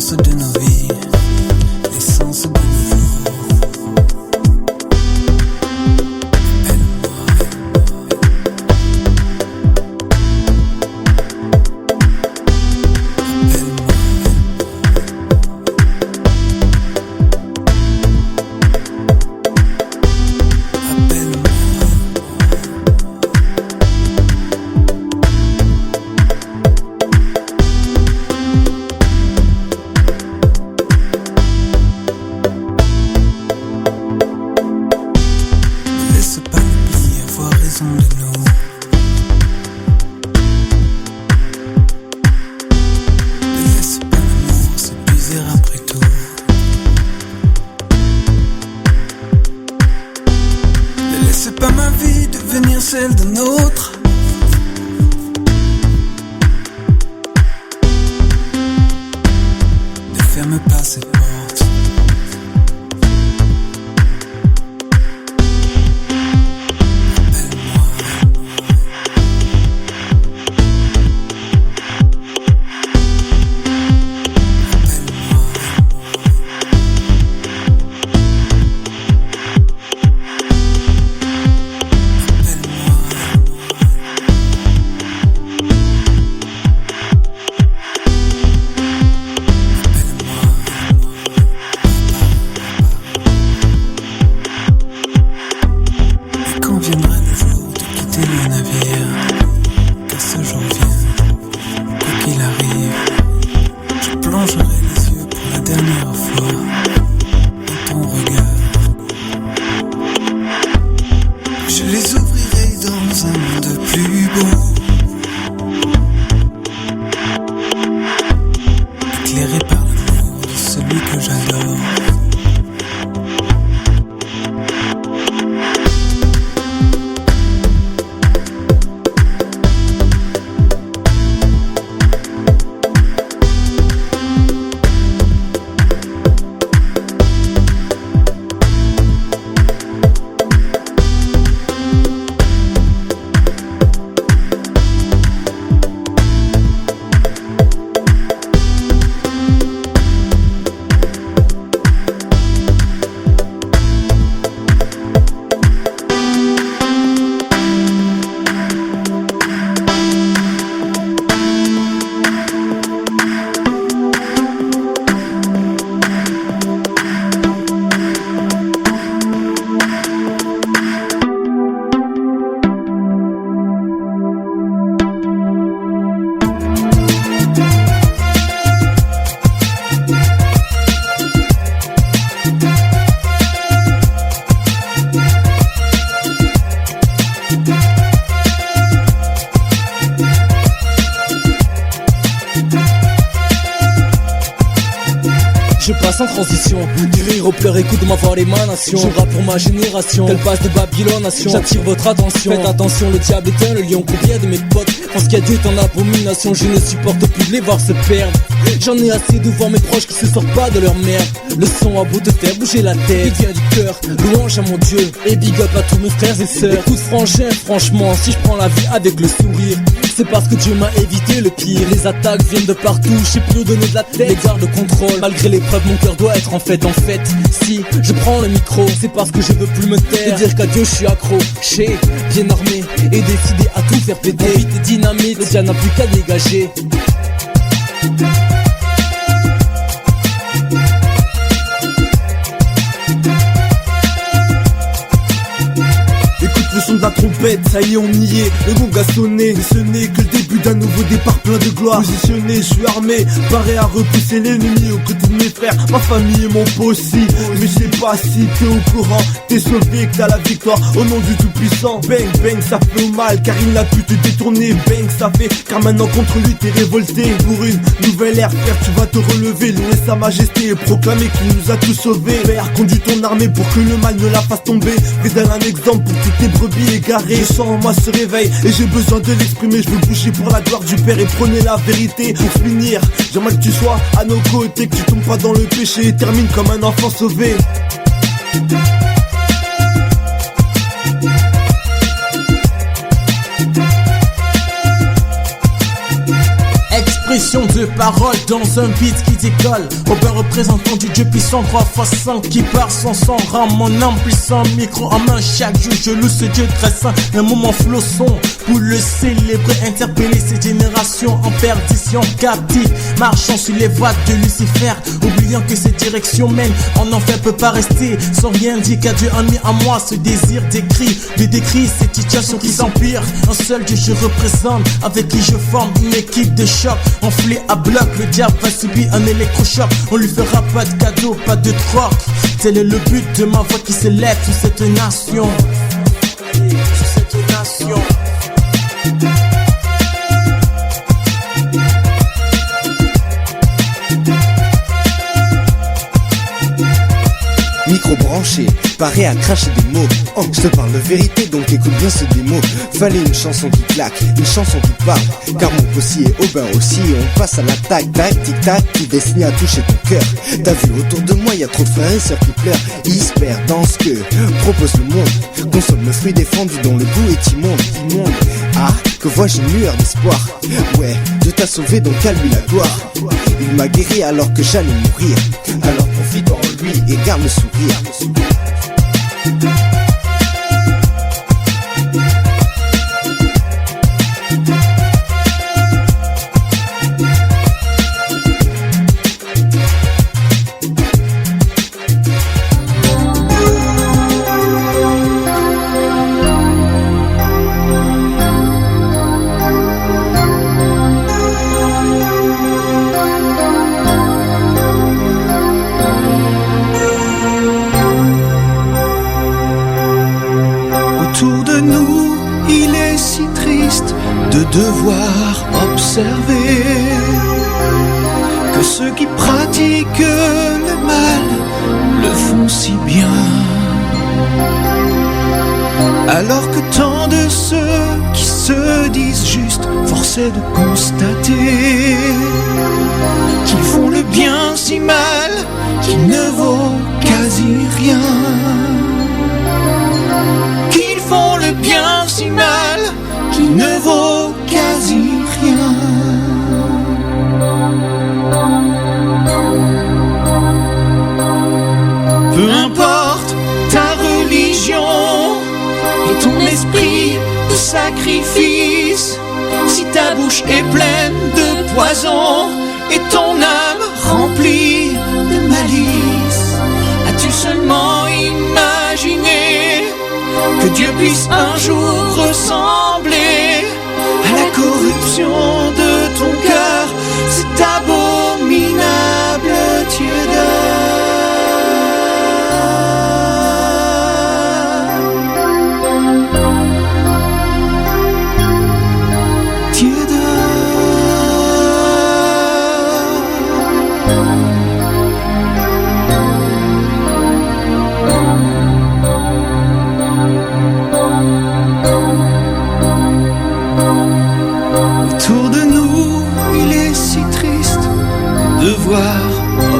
l'essence de nos vies, l'essence de nos jours. Celle de nôtre. Ne ferme pas cette porte. Je passe en transition, du rire au pleur, écoute ma voix l'émanation. Je rappe pour ma génération, telle passe de Babylonation. J'attire votre attention, faites attention, le diable est un, le lion. Combien de mes potes pensent qu'il y a Dieu est en abomination. Je ne supporte plus de les voir se perdre. J'en ai assez de voir mes proches qui se sortent pas de leur merde. Le son à bout de faire bouger la tête, il vient du cœur, louange à mon Dieu. Et big up à tous mes frères et sœurs. Écoute frangin, franchement, si je prends la vie avec le sourire, c'est parce que Dieu m'a évité le pire. Les attaques viennent de partout, je sais plus où donner de la tête. Les gardes de contrôle, malgré l'épreuve mon cœur doit être en fait. Si je prends le micro, c'est parce que je veux plus me taire. De dire qu'à Dieu je suis accro, j'ai bien armé et décidé à tout faire péter. Vite et dynamite, le diable n'a plus qu'à dégager. Le son de la trompette, ça y est on y est, le gong a sonné. Et ce n'est que le début d'un nouveau départ plein de gloire. Positionné, je suis armé, paré à repousser l'ennemi aux côtés de mes frères, ma famille et mon pot aussi. Mais je sais pas si t'es au courant, t'es sauvé, que t'as la victoire au nom du tout-puissant. Bang bang, ça fait mal car il n'a pu te détourner. Bang, ça fait car maintenant contre lui t'es révolté. Pour une nouvelle ère, frère, tu vas te relever, louer sa majesté et proclamer qu'il nous a tous sauvés. Père, conduis ton armée pour que le mal ne la fasse tomber. Fais-elle un exemple pour toutes tes brebis égarées. Je sens en moi ce réveil et j'ai besoin de l'exprimer. Je veux bouger pour la gloire du Père et prôner la vérité. Pour finir, j'aimerais que tu sois à nos côtés, que tu tombes pas dans le péché et termine comme un enfant sauvé. expression de parole dans un beat qui décolle. Robin représentant du Dieu puissant 3x5 qui part sans son rang. Mon âme puissant, micro en main. Chaque jour je loue ce Dieu très saint. Un moment flosson pour le célébrer, interpeller cette génération en perdition, captive, marchant sur les voies de Lucifer, oubliant que cette direction mène en enfer, peut pas rester sans rien dire qu'à Dieu a mis en moi ce désir d'écrit, de décrire cette situation qui s'empire. Un seul Dieu je représente, avec qui je forme une équipe de choc, enflée à bloc. Le diable va subir un électrochoc, on lui fera pas de cadeau, pas de troc. Tel est le but de ma voix qui s'élève sur cette nation, sur cette nation. Micro branché, paré à cracher des mots. Oh, je te parle de vérité, donc écoute bien ce démo. Fallait une chanson qui claque, une chanson qui parle. Car mon possi est Aubin aussi. On passe à l'attaque, tac, tic tac, qui destine à toucher ton cœur. T'as vu autour de moi, y a trop de frères et sœurs qui pleurent. Ils se perdent dans ce que propose le monde. Consomme le fruit défendu dont le goût est immonde. Ah, que vois-je une lueur d'espoir. Ouais, Dieu t'a sauvé, donc à lui la gloire. Il m'a guéri alors que j'allais mourir. Alors profite en lui et garde le sourire. Autour de nous, il est si triste de devoir observer que ceux qui pratiquent le mal le font si bien, alors que tant de ceux qui se disent justes, force est de constater qu'ils font le bien si mal qu'il ne vaut quasi rien. Qu'ils font le bien si mal qu'il ne vaut quasi rien. Peu importe ta religion et ton esprit de sacrifice, si ta bouche est pleine de poison et ton âme remplie de malice, as-tu seulement imaginé que Dieu puisse un jour ressembler à la corruption de ton cœur? C'est abominable, tiédeur. Autour de nous, il est si triste de devoir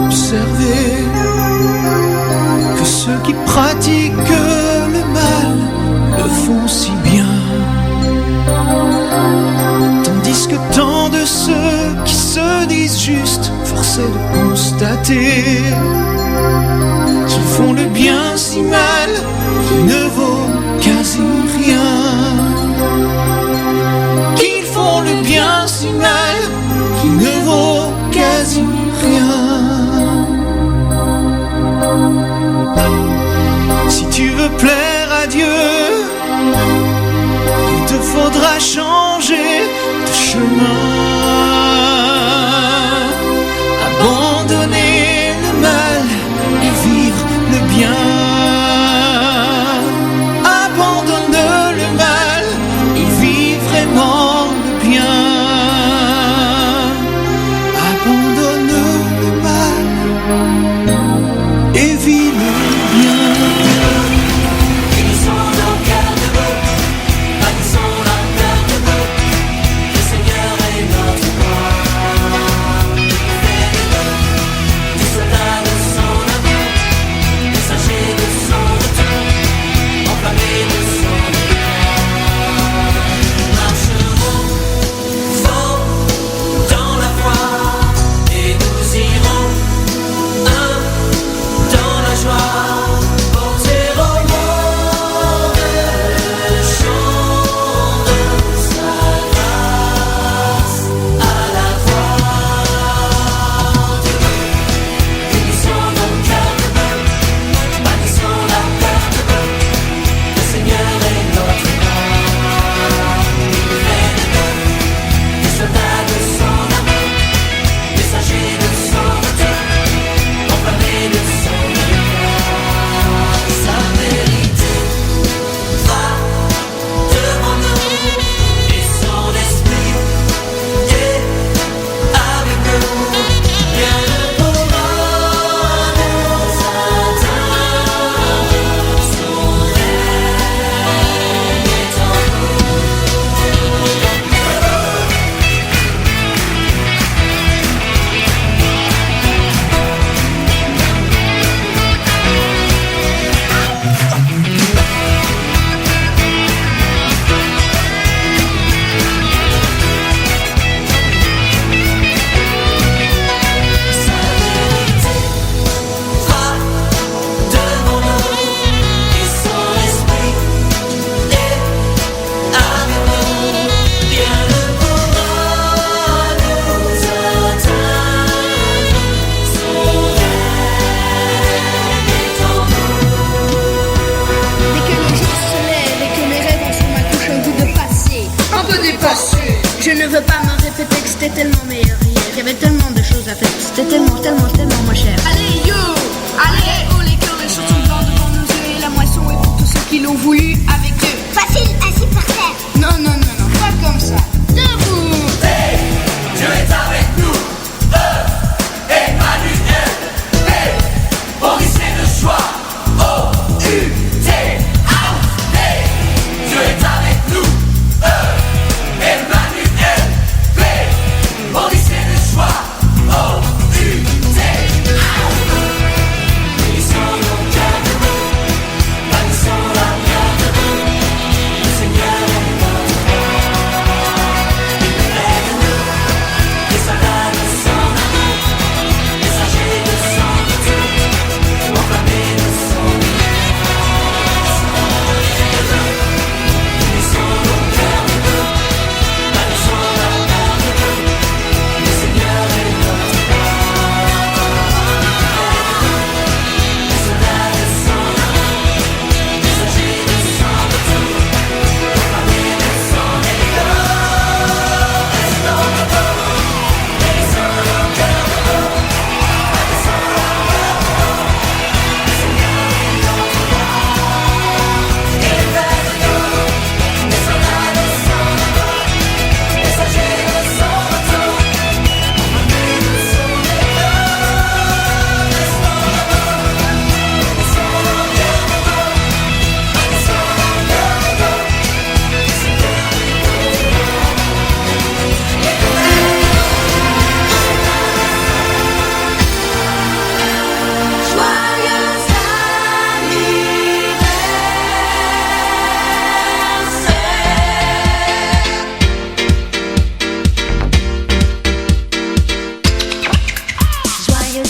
observer que ceux qui pratiquent le mal le font si bien, tandis que tant de ceux qui se disent justes, force est de constater qu'ils font le bien si mal qu'il ne vaut quasi rien. Qu'ils font le bien si mal qu'il ne vaut quasi rien. Si tu veux plaire à Dieu, il te faudra changer de chemin, abandonner le mal et vivre le bien. Abandonne le mal et vis vraiment le bien. Abandonne le mal et vis le bien. Unissons nos cœurs de bœuf, bâtissons un cœur de bœuf. Le Seigneur est notre T'es tellement, tellement, tellement moins cher. Allez yo, allez haut les cœurs, les chansons blancs devant nos yeux et la moisson est pour tous ceux qui l'ont voulu avec eux. Facile, assis par terre. Non, non, non, non, pas comme ça. Debout. Hey, Dieu est avec nous. Emmanuel. Hey, Maurice est de joie. O-U-T. Hey, Dieu est avec nous. Emmanuel. Hey, Maurice est de joie. O-U-T. Bénissons nos cœurs de vous. Bannissons la lumière de vous. Le Seigneur est notre Père. Il est de nous. Les soldats de son amour. Messagers de son retour. Enflammés de son Bénissons nos cœurs de vous. Bannissons la lumière de vous. Le Seigneur est notre Les soldats de son amour, messagers de son retour, enflammés de son Joyeux